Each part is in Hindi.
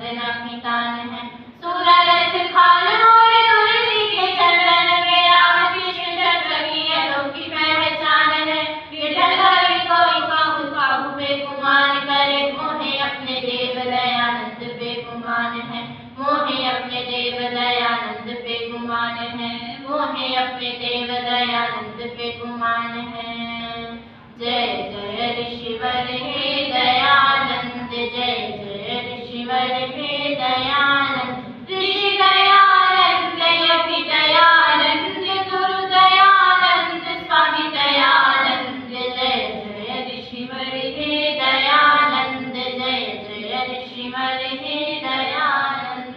वंदना की तान है। सूरज खान और तुलसी के चरण में राम कृष्ण चंद्र की अनोखी पहचान है। विठल हरि कोई काहू काहू पे गुमान करे, मोहे अपने देव दयानंद पे गुमान है। मोहे अपने देव दयानंद पे गुमान है। मोहे अपने देव दयानंद पे गुमान है। जय जय ऋषिवर हे दयानंद, जय जय ऋषिवर हे दयानंद। ऋषि दयानंद यति दयानंद, गुरु दयानंद स्वामी दयानंद। जय जय ऋषिवर हे दयानंद, जय जय ऋषिवर हे दयानंद।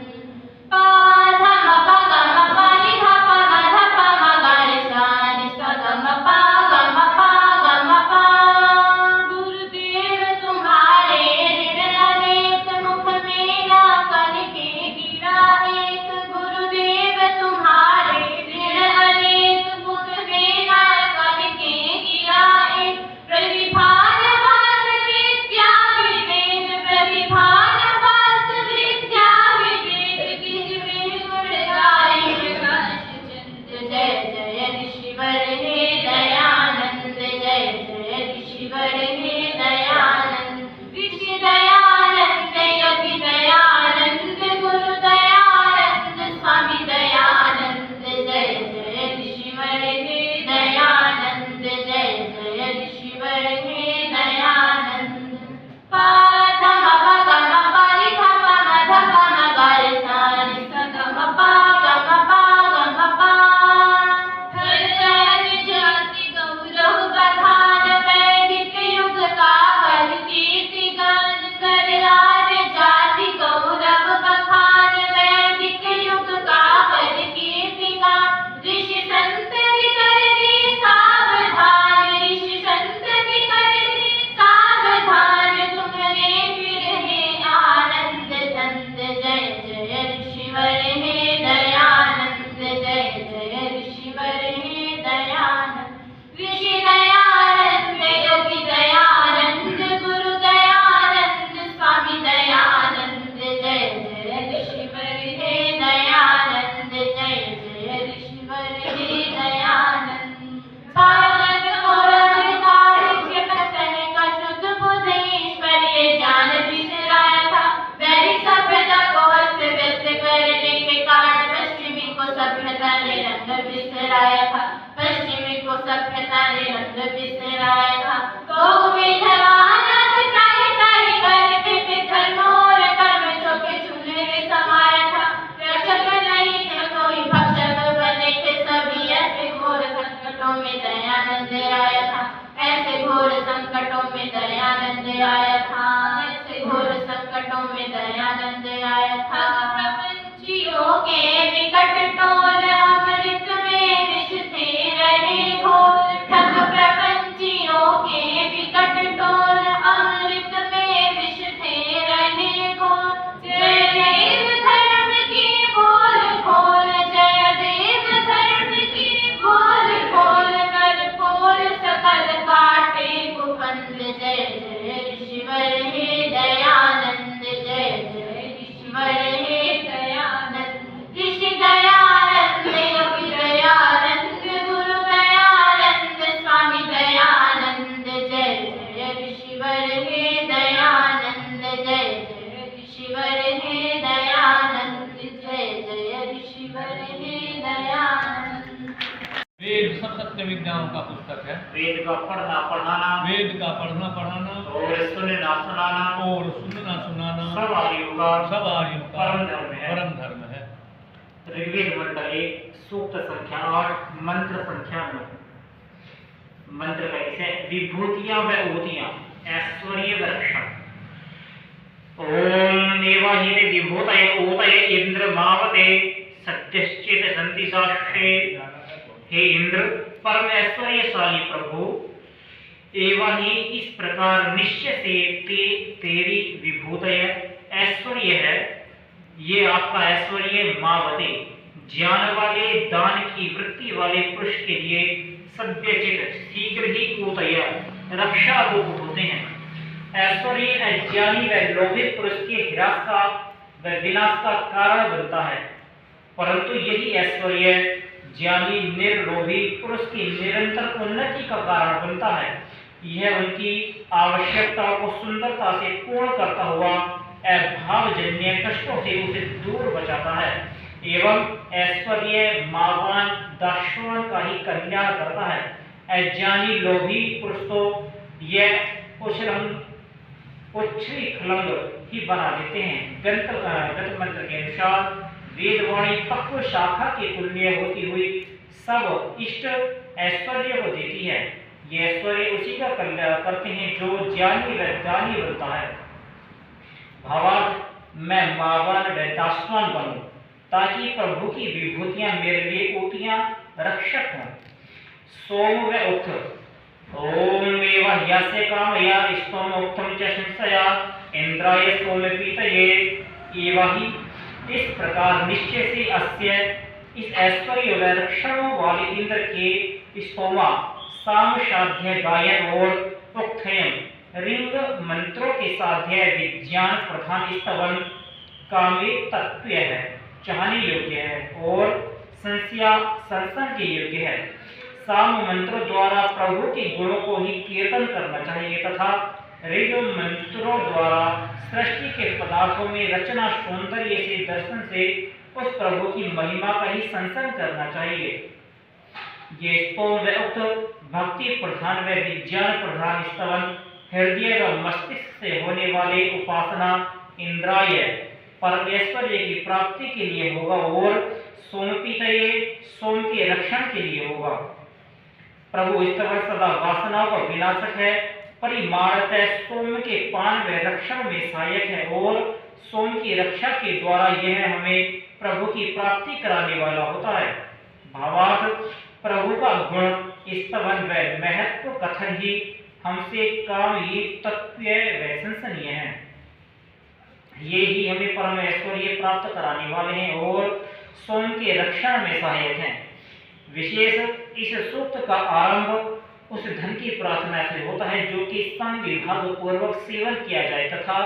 पश्चिमी को सभ्यता ने रंग बिसराया था। तो विधवानाथ ताहि ताहि करते थे, धर्म और कर्म चौके चूल्हे में समाया था। रक्षक नहीं थे कोई भक्षक बने थे सभी, ऐसे घोर संकटों में दयानंद आया था। ऐसे घोर संकटों में दयानंद आया था। ऐसे घोर संकटों में दयानंद आया था। प्रपंचियों के विकट टोल अमृत में विष थे रहे घोर, ठग प्रपंचियों के विकट टोल अमृत में विष थे रहे घोर। जय देव धर्म की बोल खोल, जय देव धर्म की बोल खोल, कर पोल सकल काटे कुफंद। जय जय ऋषिवर हे दयानंद, जय जय ऋषिवर हे दयानंद। ऋषि दयानंद योगी दयानंद, गुरु दयानंद स्वामी दयानंद। जय जय ऋषिवर हे दयानंद, जय जय ऋषिवर हे दयानंद। जय जय ऋषिवर हे दयानंद। वेद सब सत्य विज्ञान का पुस्तक है। वेद का पढ़ना पढ़ाना, वेद का पढ़ना पढ़ाना और सुनना सुनाना, और सुनना सुनाना सब आर्यों का परम धर्म है। परम धर्म है। ऋग्वेद मंडल 1 सूक्त संख्या 8 मंत्र संख्या 9। मंत्र कैसे? विभूतियां व ऊतियां, ऐश्वर्य व रक्षण। ओम देवाहि विभूतये ऊतये इंद्र मावते सत्यश्चित संति साक्षे। हे इंद्र परम ऐश्वर्यशाली प्रभु, एवं ही इस प्रकार निश्चय से तेरी विभूतय ऐश्वर्य है। ये आपका ऐश्वर्य मावते ज्ञान वाले, दान की वृत्ति वाले पुरुष के लिए सद्यचित शीघ्र ही ऊतय रक्षा रूप होते हैं। ऐश्वर्य अज्ञानी व लोभित पुरुष के हिरास का वह विनाश का कारण बनता है। परंतु यही ऐश्वर्य ज्ञानी निर्लोभी पुरुष की निरंतर उन्नति का कारण बनता है। यह उनकी आवश्यकताओं को सुंदरता से पूर्ण करता हुआ अभावजन्य कष्टों से उसे दूर बचाता है एवं ऐश्वर्य मावान दासवान का ही कल्याण करता है। अज्ञानी लोभी पुरुष तो यह उच्छृंखल खलंग ही बना देते हैं। गत मंत्र के अनुसार वेदवाणी पक्व शाखा के तुल्य होती हुई सब इष्ट ऐश्वर्य को देती है। ये ऐश्वर्य उसी का कल्याण करते हैं जो ज्ञानी व दानी बनता है। भावार्थ, मैं मावान व दासवान बनूं ताकि प्रभु की विभूतियां मेरे लिए ऊटियां रक्षक हों। सोम व उठ ओम एवं यस्य कामया स्तोम उक्तम च संशया इंद्राय सोम पीतये एवं इस प्रकार निश्चय से अस्य इस ऐश्वर्य व रक्षणों वाले इंद्र के स्तोमा साम साध्य गायन और उक्थयन रिंग मंत्रों के साध्य विज्ञान प्रधान स्तवन कामे तत्व है, चाहने योग्य है और संसन के योग्य है। साम मंत्रों द्वारा प्रभु के गुणों को ही कीर्तन करना चाहिए तथा ऋग मंत्रों द्वारा सृष्टि के पदार्थों में रचना सौंदर्य से दर्शन से उस प्रभु की महिमा का ही संसन करना चाहिए। ये स्तोम व उक्त भक्ति प्रधान व विज्ञान प्रधान स्तवन हृदय व मस्तिष्क से होने वाले उपासना इंद्राय परमेश्वर की प्राप्ति के लिए होगा और सोमपीतये सोम के रक्षण के लिए होगा। प्रभु स्तवन सदा वासनाओं का विनाशक है, परिमाणतः सोम के पान व रक्षण में सहायक है और सोम की रक्षा के द्वारा यह हमें प्रभु की प्राप्ति कराने वाला होता है। भावार्थ, प्रभु का गुण स्तवन व महत्व कथन ही हमसे काम ये तत्व व संसनीय है। ये ही हमें परम ऐश्वर्य प्राप्त कराने वाले हैं और सोम के रक्षण में सहायक हैं। विशेष इस सूक्त का आरंभ उस धन की प्रार्थना से होता है जो कि संविभाग पूर्वक सेवन किया जाए तथा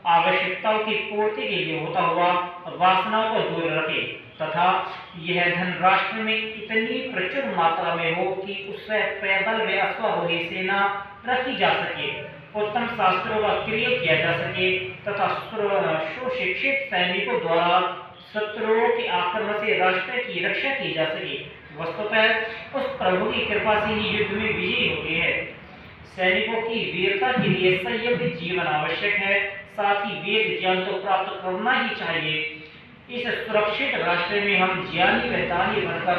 आवश्यकताओं की पूर्ति के लिए होता हुआ वासनाओं को दूर रखे तथा यह धन राष्ट्र में इतनी प्रचुर मात्रा में हो कि उससे पैदल व अश्वारोही सेना रखी जा सके, उत्तम शास्त्रों का क्रिय किया जा सके तथा सुशिक्षित सैनिकों द्वारा शत्रुओं के आक्रमण से राष्ट्र की रक्षा की जा सके। वस्तुतः उस प्रभु की कृपा से ही युद्ध में विजयी होते हैं। सैनिकों की वीरता के लिए संयम जीवन आवश्यक है, साथ ही वेद ज्ञान तो प्राप्त करना ही चाहिए। इस सुरक्षित राष्ट्र में हम ज्ञानी व दानी बनकर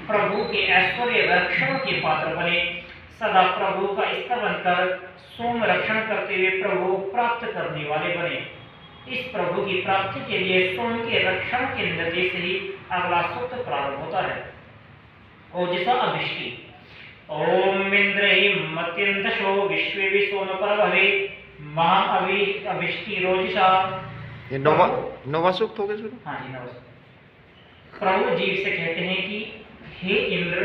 प्रभु के ऐश्वर्य रक्षण के पात्र बने, सदा प्रभु का स्तवन कर सोम रक्षण करते हुए प्रभु प्राप्त करने वाले बने। इस प्रभु की प्राप्ति के लिए सोम के रक्षण के निर्देश से ही अगला सूक्त प्रारंभ होता है। ओजसा अभिष्टि ओम इंद्रहि मत्यंतशो विश्वे सोम परभवे महा अभिष्टि रोजसा। ये नवा सूक्त हो गया सुनो। हाँ जी, नवा। प्रभु जीव से कहते हैं कि हे इंद्र,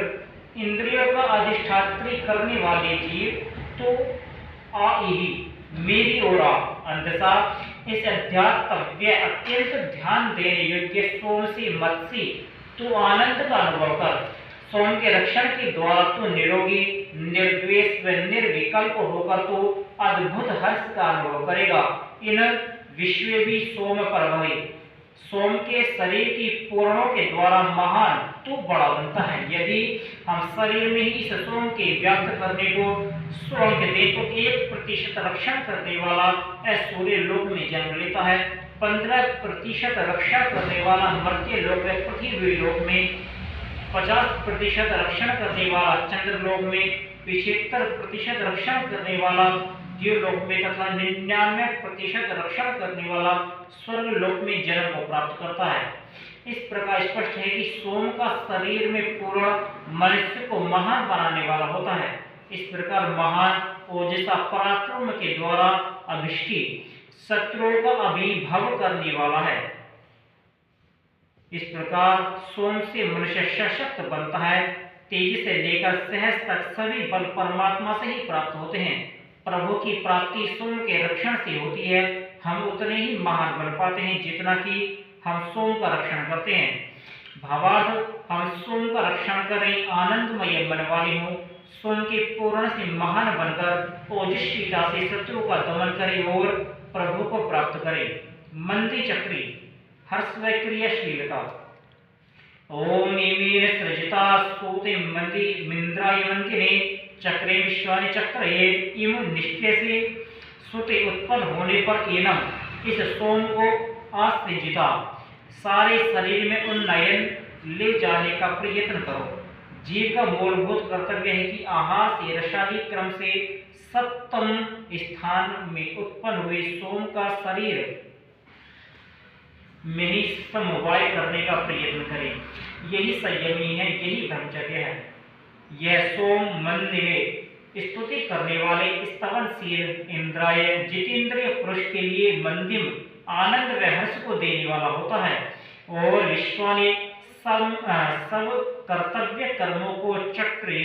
इंद्रियों का अधिष्ठात्री करने वाले जीव तो ही मेरी ओर अंतसा इस अध्यात्म्य अत्यंत ध्यान देने योग्य सोम से मत्सी तू आनंद का अनुभव कर। सोम के रक्षण के द्वारा तू निरोगी निर्द्वेष व निर्विकल्प होकर तू अद्भुत हर्ष का अनुभव करेगा। इन विश्व भी सोम परभवे, सोम के शरीर की पूर्णों के द्वारा महान तू बड़ा बनता है। यदि हम शरीर में ही इस सोम के व्याप्त करने को सोम के दे तो 1% रक्षण करने वाला सूर्य लोक में जन्म लेता है, 15% रक्षा करने वाला मर्त्य लोक में पृथ्वी लोक में, 50% रक्षण करने वाला चंद्र लोक में, 75% रक्षण करने वाला लोक में तथा 99% रक्षण करने वाला स्वर्ग लोक में जन्म को प्राप्त करता है। इस प्रकार स्पष्ट है कि सोम का शरीर में पूर्ण मनुष्य को महान बनाने वाला होता है। इस प्रकार महान ओजसा पराक्रम के द्वारा अभिष्टि शत्रुओं का अभिभव करने वाला है। इस प्रकार सोम से मनुष्य सशक्त बनता है। तेजी से लेकर सहज तक सभी बल परमात्मा से ही प्राप्त होते हैं। प्रभु की प्राप्ति सोम के रक्षण से होती है। हम उतने ही महान बन पाते हैं जितना कि हम सोम का रक्षण करते हैं। भावार्थ, हम सोम का रक्षण करें, आनंदमय बनने वाले हों, सोम के पूर्ण से महान बनकर ओजस्वीता से शत्रु का दमन करें और प्रभु को प्राप्त करें। मंदी चक्री हर्ष व क्रियाशीलता। ओम इमेन सृजिता स्तोते मंदी मिंद्रायवंतिने चक्रे विश्वानि चक्रये इम निश्चय से सुते उत्पन्न होने पर एनम इस सोम को आस्तिजिता सारे शरीर में उन्नयन ले जाने का प्रयत्न करो। जीव का मूलभूत कर्तव्य है कि आहार से रसादी क्रम से सप्तम स्थान में उत्पन्न हुए सोम का शरीर में ही समवाय करने का प्रयत्न करें। यही संयमी है, यही ब्रह्मचर्य है। यह सोम मन में स्तुति करने वाले स्तवनशील इंद्रिय जितेंद्रिय पुरुष के लिए मंदिम आनंद व हर्ष को देने वाला होता है और विश्वाने सब कर्तव्य कर्मों को चक्रे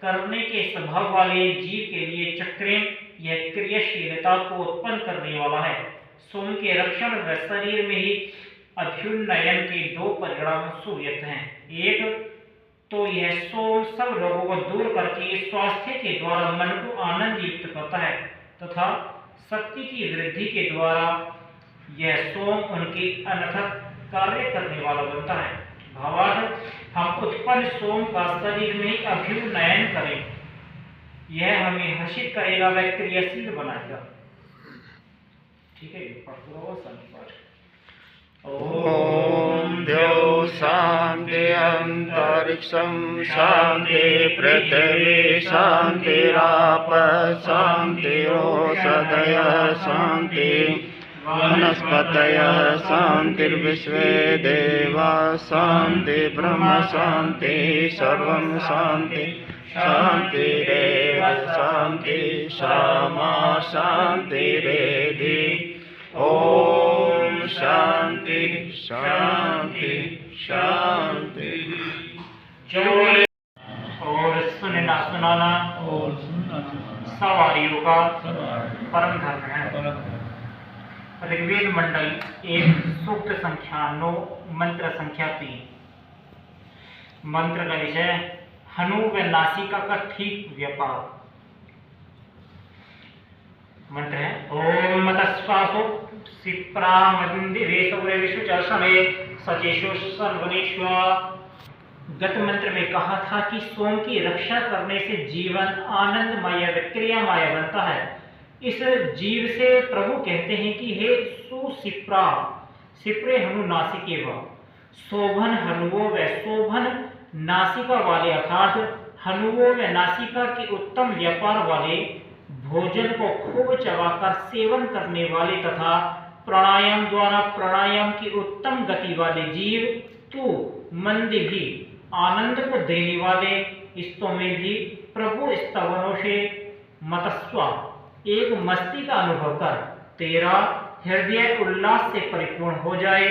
करने के स्वभाव वाले जीव के लिए चक्रे यह क्रियाशीलता को उत्पन्न करने वाला है। सोम के रक्षण व शरीर में ही अभ्युन्नयन के दो परिणाम सुव्यक्त हैं। एक तो यह सोम सब रोगों को दूर करके स्वास्थ्य के द्वारा मन को आनंद युक्त करता है तथा शक्ति की वृद्धि के द्वारा यह सोम उनके अनथक कार्य करने वाला बनता है। भावार्थ, हम उत्पन्न सोम का शरीर में अभ्युन्नयन करें, यह हमें हर्षित करेगा व क्रियाशील बनाएगा। ठीक है, ओम द्यौ शांति अंतरिक्षं शांति पृथ्वी शांतिराप शांतिरोषधयः शांति वनस्पतयः शांतिर्विश्वे देवा शांति ब्रह्म शांति सर्वं शांति शांतिरेव शांति क्षमा शांतिरेधि। ओम शांति शांति शांति। और सुनना सुनाना और सुनना सुनाना सवारियों का सवारी परम धर्म है। परम है। ऋग्वेद मंडल 1 सूक्त संख्या 9 मंत्र संख्या 3। मंत्र का विषय हनु व नासिका का ठीक व्यापार। मंत्र है ओम मतस्वासो सिप्रा मंदिरे सौरे विश्वचर्षणे सचेशो सर्वनेश्वा। गत मंत्र में कहा था कि सोम की रक्षा करने से जीवन आनंदमय व क्रियामय बनता है। इस जीव से प्रभु कहते हैं कि हे सुसिप्रा सिप्रे हनु नासिके व शोभन हनुओं व शोभन नासिका वाले अर्थात हनुओं व नासिका के उत्तम व्यापार वाले, भोजन को खूब चबाकर सेवन करने वाले तथा प्राणायाम द्वारा प्राणायाम की उत्तम गति वाले जीव, तू मंद भी आनंद को देने वाले स्तों में भी प्रभु स्तवनों से मतस्वा एक मस्ती का अनुभव कर तेरा हृदय उल्लास से परिपूर्ण हो जाए।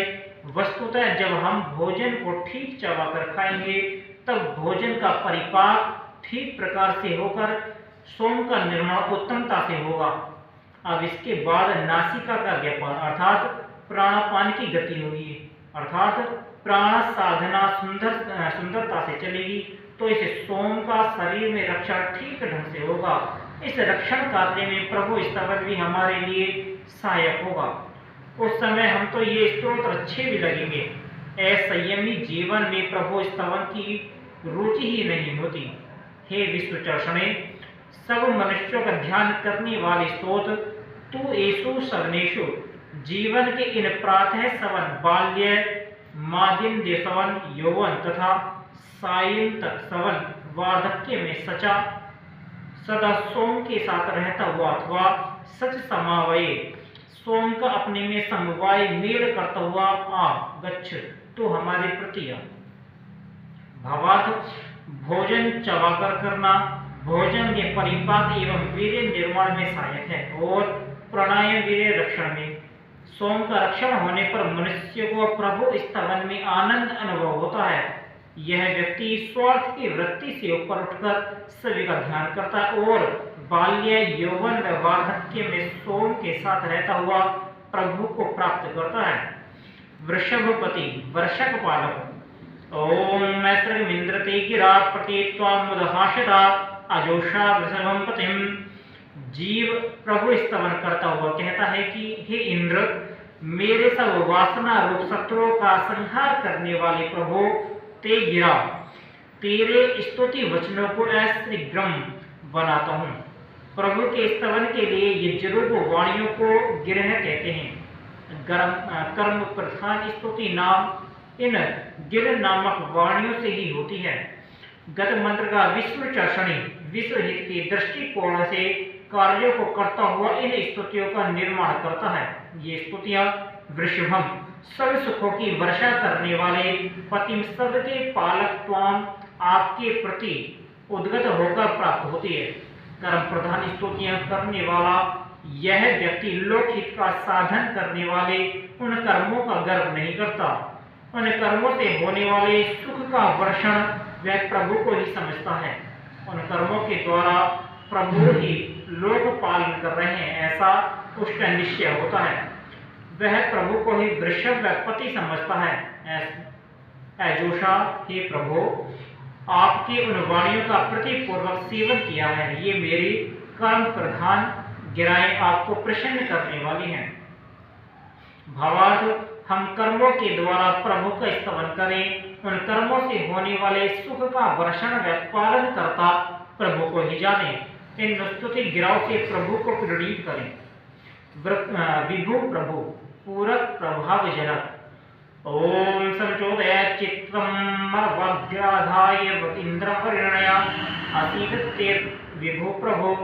वस्तुतः जब हम भोजन को ठीक चबाकर खाएंगे तब भोजन का परिपाक ठीक प्रकार से होकर सोम का निर्माण उत्तमता से होगा। अब इसके बाद नासिका का व्यापार अर्थात प्राणापान की गति होगी, अर्थात प्राण साधना सुंदरता से चलेगी, तो इस सोम का शरीर में रक्षण ठीक ढंग से होगा। इस रक्षण कार्य में प्रभु स्तवन भी हमारे लिए सहायक होगा। उस समय हम तो ये स्तोत्र अच्छे भी लगेंगे। असंयमी जीवन में प्रभु स्तवन की रुचि ही नहीं होती। हे विश्वचर्षणे, सब मनुष्यों का ध्यान करने वाले स्तोत्र तू एषु सर्वेषु जीवन के इन प्रातः सवन बाल्य माध्यम देशवन यौवन तथा सायंत सवन वार्धक्य में सचा सदा सोम के साथ रहता हुआ अथवा सच समावय सोम का अपने में समवाय मेल करता हुआ आ गच्छ तो हमारे प्रति आ। भावार्थ, भोजन चबाकर करना भोजन के परिपाक एवं वीर्य निर्माण में सहायक है और प्राणायाम वीर्य रक्षण में। सोम का रक्षण होने पर मनुष्य को प्रभु स्तवन में आनंद अनुभव होता है। यह व्यक्ति स्वार्थ की वृत्ति से ऊपर उठकर सभी का ध्यान करता है और बाल्य यौवन व वार्धक्य में सोम के साथ रहता हुआ प्रभु को प्राप्त करता है। वृषभपति वर्षक पालक। ओम मैस्त्रमिंद्रते गिरा प्रति त्वाम मुदहाशता अजोषा वृषभम पतिम। जीव प्रभु स्तवन करता हुआ कहता है कि हे इंद्र, मेरे सब वासना रूप शत्रुओं का संहार करने वाले प्रभु, ते गिरा तेरे स्तुति वचनों को ऐश्वर्यग्रम बनाता हूँ। प्रभु के स्तवन के लिए ये जरूर वाणियों को गिरह कहते हैं। कर्म प्रधान स्तुति नाम इन गिर नामक वाणियों से ही होती है। गत मंत्र का विश्व चर्षणी विश्व हित के दृष्टिकोण से कार्यों को करता हुआ इन स्तुतियों का निर्माण करता है। ये स्तुतियां वृषभम सब सुखों की वर्षा करने वाले पतिम सबके पालक त्वाम आपके प्रति उद्गत होकर प्राप्त होती है। कर्म प्रधान स्तुतियां करने वाला यह व्यक्ति लोकहित का साधन करने वाले उन कर्मों का गर्व नहीं करता। उन कर्मों से होने वाले सुख का वर्षण वह प्रभु को ही समझता है। उन कर्मों के द्वारा प्रभु ही लोक पालन कर रहे हैं, ऐसा उसका निश्चय होता है। वह प्रभु को ही वृषभ पति समझता है। ऐजोषा, हे प्रभु, आपकी उन वाणियों का प्रतिपूर्वक सेवन किया है। ये मेरी कर्म प्रधान गिराएं आपको प्रसन्न करने वाली हैं। भावार्थ, हम कर्मों के द्वारा प्रभु का स्तवन करें। उन कर्मों से होने वाले सुख का वर्षण व पालन करता प्रभु को ही जाने। इन स्तुति गिराव से प्रभु को प्रेरित करें। विभु प्रभु पूरक प्रभावजनक। ओम संचोदय चित्तम मर्वग्राधाय इंद्र परिणय असीदते विभु प्रभु।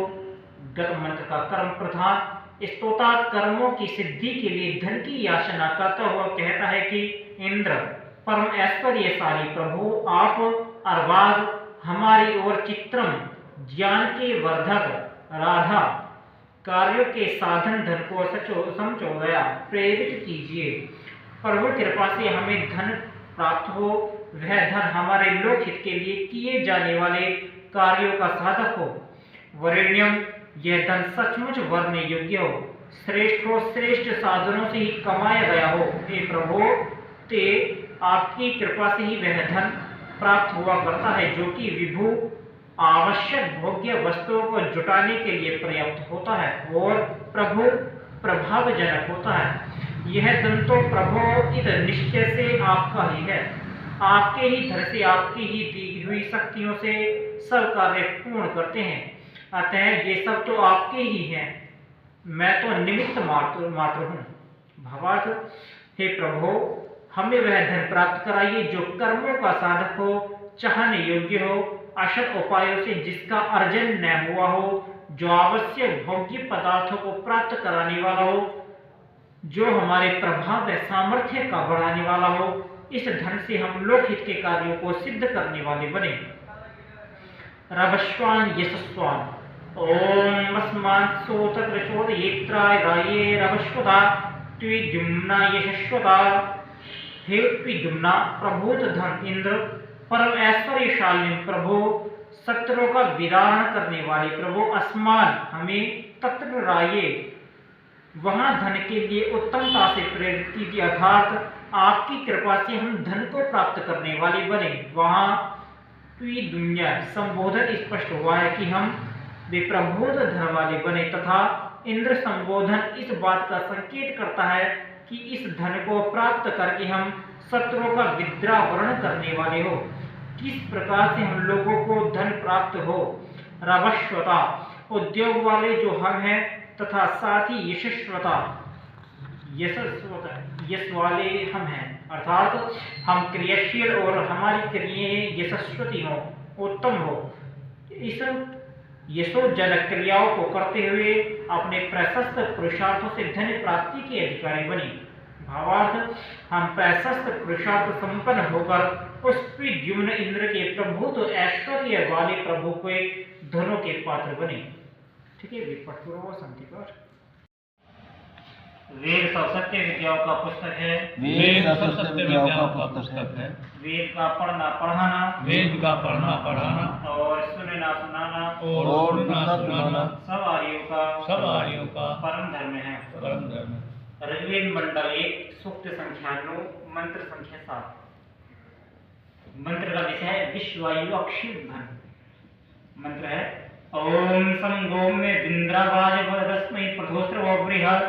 गत मंत्र का कर्म प्रधान स्तोता कर्मों की सिद्धि के लिए धन की याचना करता हुआ कहता है कि इंद्र परम ऐश्वर्यशाली प्रभु, आप अर्वाग हमारी ओर चित्रम ज्ञान के वर्धक राधा कार्यों के साधन धन को समझोदया प्रेरित कीजिए। प्रभु कृपा से हमें धन प्राप्त हो, वह धन हमारे लोकहित के लिए किए जाने वाले कार्यों का साधक हो। वरेण्यम, यह धन सचमुच वरने योग्य हो, श्रेष्ठ हो, श्रेष्ठ साधनों से ही कमाया गया हो। हे प्रभु, ते आपकी कृपा से ही वह धन प्राप्त हुआ करता है जो कि विभु आवश्यक भोग्य वस्तुओं को जुटाने के लिए पर्याप्त होता है और प्रभु प्रभावजनक होता है। यह धन तो प्रभु इस निश्चय से आपका ही है। आपके ही धन से, आपकी ही दी हुई शक्तियों से सब कार्य पूर्ण करते हैं। अतः ये सब तो आपके ही हैं, मैं तो निमित्त मात्र हूँ। भावार्थ, हे प्रभु, हमें वह धन प्राप्त कराइए जो कर्मों का साधक हो, चाहने योग्य हो, अशत उपायों से जिसका अर्जन न हुआ हो, जो आवश्यक भोग्य पदार्थों को प्राप्त कराने वाला हो, जो हमारे प्रभाव व सामर्थ्य का बढ़ाने वाला हो। इस धन से हम लोकहित के कार्यों को सिद्ध करने वाले बने। रवस्वान यशस्वान। ओम अस्मान सोतकृचोदयेत्राय राये रवस्वता त्विद्युम्ना यशस्वता। हे त्विद्युम्ना प्रभूत धन इंद्र, परम ऐश्वर्यशाली प्रभु, शत्रुओं का विदारण करने वाले प्रभु, अस्मान हमें तत्र राये वहां धन के लिए उत्तमता से प्रेरित कीजिए, अर्थात आपकी कृपा से हम धन को प्राप्त करने वाले बने। वहां दुनिया संबोधन स्पष्ट हुआ है कि हम वे प्रबोध धन वाले बने, तथा इंद्र संबोधन इस बात का संकेत करता है कि इस धन को प्राप्त करके हम शत्रुओं का विद्रावरण करने वाले हो। किस प्रकार से हम लोगों को धन प्राप्त हो। रवस्वता उद्योग वाले जो हम हैं, तथा साथ ही यशस्वता यश वाले हम हैं, अर्थात हम क्रियाशील और हमारी क्रियाएं यशस्वती हो, उत्तम हो। इस यशोजनक क्रियाओं को करते हुए अपने प्रशस्त पुरुषार्थों से धन प्राप्ति के अधिकारी बने। भावार्थ, हम प्रशस्त पुरुषार्थ संपन्न होकर उस द्युम्न इंद्र के प्रभुत्व ऐश्वर्य वाले प्रभु के धनों के पात्र बने। ठीक है, विपट पूर्व शांति पाठ। वेद सब सत्य विद्याओं का पुस्तक है। वेद सब सत्य विद्याओं का पुस्तक है। वेद का पढ़ना पढ़ाना, वेद का पढ़ना पढ़ाना और सुनना सुनाना, और सुनना सुनाना सब आर्यों का परम धर्म है। परम धर्म। ऋग्वेद मंडल 1 सूक्त संख्या 9 मंत्र संख्या 7। मंत्र का विषय है विश्वायु अक्षित धन। मंत्र है ओम संगोम्य इंद्रावाज वरदस्मै प्रथोस्त्र वृहद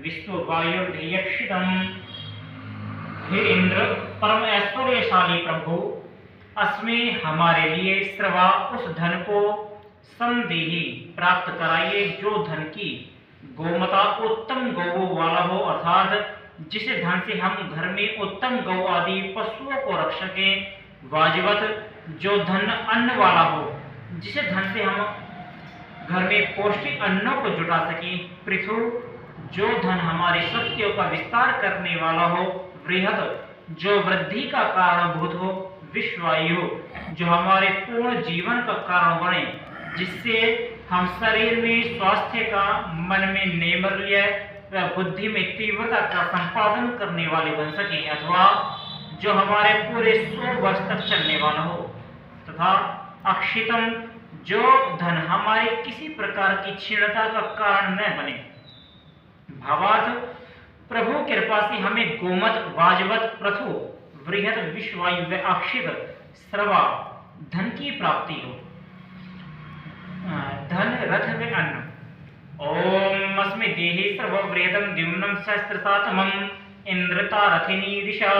विश्ववायुर्ध्यक्षितम्। हे इंद्र परम ऐश्वर्यशाली प्रभु, अस्मै हमारे लिए श्रवा उस धन को समदेही प्राप्त कराइए जो धन की गोमता उत्तम गौओं वाला हो, अर्थात जिस धन से हम घर में उत्तम गौ आदि पशुओं को रख सकें। वाजवत जो धन अन्न वाला हो, जिस धन से हम घर में पौष्टिक अन्नों को जुटा सकें। पृथु जो धन हमारे शक्तियों का विस्तार करने वाला हो। बृहद जो वृद्धि का कारणभूत हो। विश्वायु जो हमारे पूर्ण जीवन का कारण बने, जिससे हम शरीर में स्वास्थ्य का, मन में नैर्मल्य व बुद्धि में तीव्रता का संपादन करने वाले बन सके, अथवा जो हमारे पूरे 100 वर्ष तक चलने वाला हो। तथा अक्षितम जो धन हमारे किसी प्रकार की क्षीणता का कारण न बने। भावार्थ प्रभु कृपा से हमें गोमत, वाजवत, प्रथु, वृहद, विश्वायु व अक्षित श्रवा धन की प्राप्ति हो। धन, रथ व अन्न। ओम अस्मै देहि सर्ववृहदं द्युम्नं सहस्रसातमं इंद्रता रथिनी दिशा।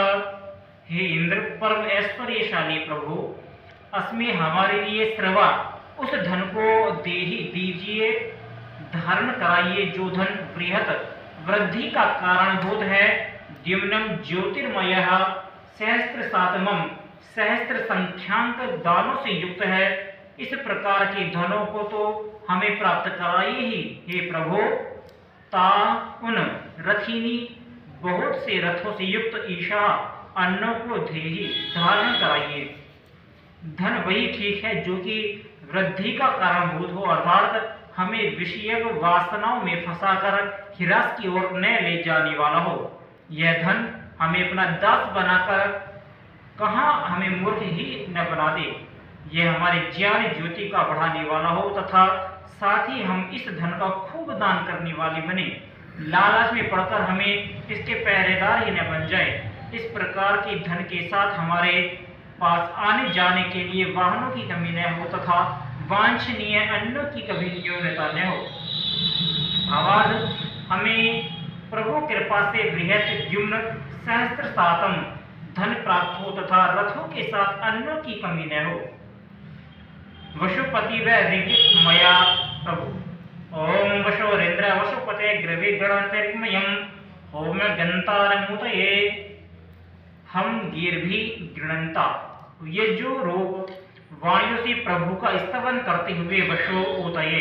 हे इंद्र परम ऐश्वर्यशाली प्रभु, अस्मै हमारे लिए श्रवा उस धन को देहि दीजिए, धारण कराइए जो धन बृहत वृद्धि का कारणभूत है। द्युम्नं ज्योतिर्मयः सहस्रसातमं सहस्त्र संख्यांक दानों से युक्त है। इस प्रकार के धनों को तो हमें प्राप्त कराइए ही हे प्रभु। ता उन रथिनी बहुत से रथों से युक्त ईशा अन्नों को देहि धारण कराइए। धन वही ठीक है जो कि वृद्धि का कारणभूत हो, अर्थात हमें विषयक वासनाओं में फंसाकर हिरास की ओर न ले जाने वाला हो। यह धन हमें अपना दास बनाकर कहाँ हमें मूर्ख ही न बना दे। यह हमारे ज्ञान ज्योति का बढ़ाने वाला हो, तथा साथ ही हम इस धन का खूब दान करने वाले बने। लालच में पड़कर हमें इसके पहरेदार ही न बन जाए। इस प्रकार के धन के साथ हमारे पास आने जाने के लिए वाहनों की कमी न हो, तथा वांछनीय अन्नों की कभी न्यूनता न हो। भावार्थ हमें प्रभु कृपा से बृहत द्युम्न सहस्त्रसातम धन प्राप्त हो, तथा रथों के साथ अन्नों की कमी न हो। वशुपति व ऋगित मया प्रभु। ओम वशोरेन्द्र वशुपते ग्रवे गणांतरिमयम होम गंतारमुतये। हम गिरभी गृणंता, ये जो रोग वाणियों से प्रभु का स्तवन करते हुए वशो उतये,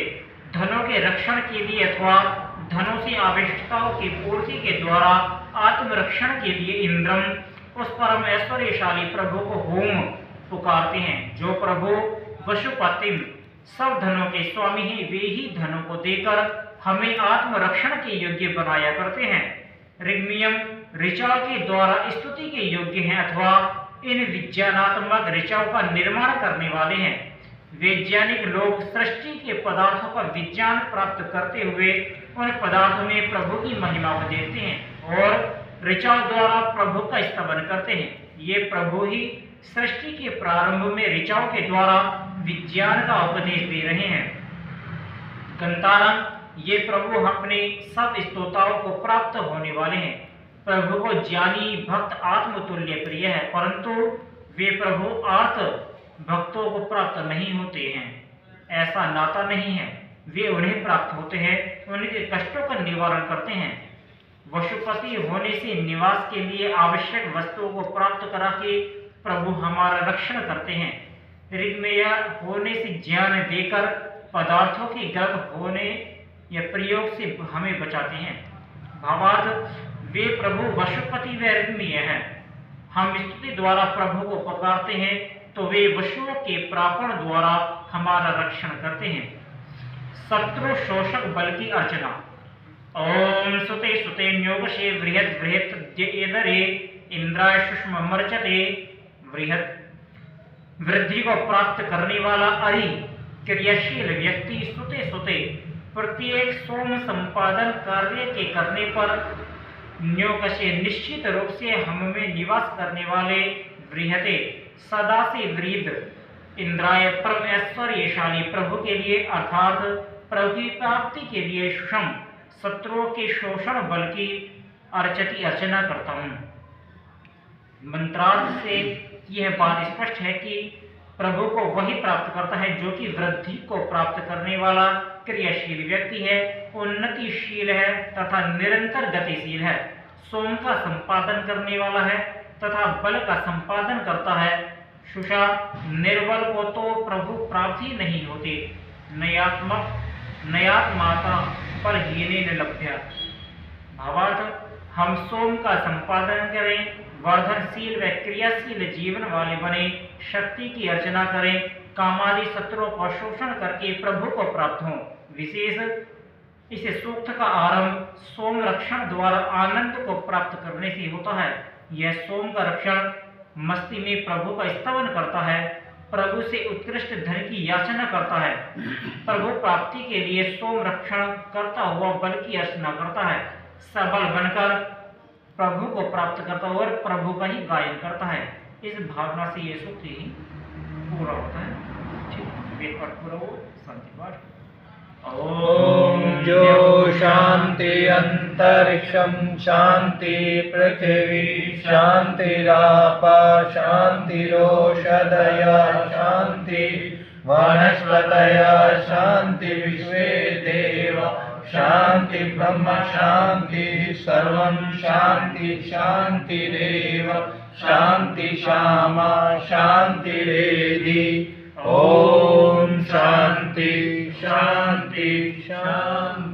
धनों के रक्षण के लिए अथवा धनों से आवश्यकताओं की पूर्ति के द्वारा आत्मरक्षण के लिए इंद्रम उस परम ऐश्वर्यशाली प्रभु को होम पुकारते हैं। जो प्रभु वशुपतिम सब धनों के स्वामी हैं, वे ही धनों को देकर हमें आत्मरक्षण के योग्य बनाया करते हैं। ऋग्मियम ऋचा के द्वारा स्तुति के योग्य हैं, अथवा इन विज्ञानात्मक ऋचाओं का निर्माण करने वाले हैं। वैज्ञानिक लोग सृष्टि के पदार्थों का विज्ञान प्राप्त करते हुए उन पदार्थों में प्रभु की महिमा को देखते हैं और ऋचाओं द्वारा प्रभु का स्तवन करते हैं। ये प्रभु ही सृष्टि के प्रारंभ में ऋचाओं के द्वारा विज्ञान का उपदेश दे रहे हैं। गंतारम ये प्रभु अपने सब स्तोताओं को प्राप्त होने वाले हैं। प्रभु को ज्ञानी भक्त आत्मतुल्य प्रिय है, परंतु वे प्रभु आर्त भक्तों को प्राप्त नहीं होते हैं। ऐसा नाता नहीं है। वे उन्हें प्राप्त होते हैं, उनके कष्टों का निवारण करते हैं। वशुपति होने से निवास के लिए आवश्यक वस्तुओं को प्राप्त करा के प्रभु हमारा रक्षण करते हैं। ऋग्मेय होने से ज्ञान देकर पदार्थों के गलत होने या प्रयोग से हमें बचाते हैं। भावार्थ वे प्रभु वशुपति व ऋग्मेय हैं। हम स्तुति द्वारा प्रभु को पुकारते हैं तो वे वशुओं के प्रापण द्वारा हमारा रक्षण करते हैं। शत्रु शोषक बल की अर्चना। ओम सुते सुते न्योगशे बृहत बृहत एदरे इंद्राय सुष्म मर्चते। बृहत वृद्धि को प्राप्त करने वाला अरि क्रियाशील व्यक्ति सुते सुते प्रत्येक सोम संपादन कार्य के करने पर न्योक से निश्चित रूप से हम में निवास करने वाले वृहते सदा से वृद्ध इंद्राय परम ऐश्वर्यशाली प्रभु के लिए अर्थात प्रभु की प्राप्ति के लिए सुषम शत्रुओं के शोषण बल की अर्चना करता हूँ। मंत्रार्थ से यह बात स्पष्ट है कि प्रभु को वही प्राप्त करता है जो कि वृद्धि को प्राप्त करने वाला क्रियाशील व्यक्ति है, उन्नतिशील है तथा निरंतर गतिशील है, सोम का संपादन करने वाला है तथा बल का संपादन करता है। सुषा निर्बल को तो प्रभु प्राप्त ही नहीं होती। नयात्माता पर हीने न लभ्या। भावार्थ, हम सोम का संपादन करें, वर्धनशील व क्रियाशील जीवन वाले बने, शक्ति की अर्चना करें, कामादि शत्रुओं का शोषण करके प्रभु को प्राप्त हों। विशेष इस सूक्त का आरंभ सोम रक्षण द्वारा आनंद को प्राप्त करने से होता है। यह सोम का रक्षण मस्ती में प्रभु का स्तवन करता है, प्रभु से उत्कृष्ट धन की याचना करता है, प्रभु प्राप्ति के लिए सोम रक्षण करता हुआ बल की अर्चना करता है, सबल बनकर प्रभु को प्राप्त करता है और प्रभु का ही गायन करता है। इस भावना से ये सूक्त ही पूरा होता है। ठीक, वेद पाठ पूरा हो, शांति पाठ। ओम जो शांति अंतरिक्षम शांति पृथ्वी शांतिरापा शांतिरोषधय शांति वनस्पतय शांति विश्वे देव शांति ब्रह्म शांति सर्वं शांति शांतिरेव शांति श्यामा शांतिरेधि। ओम शांति शांति शांति।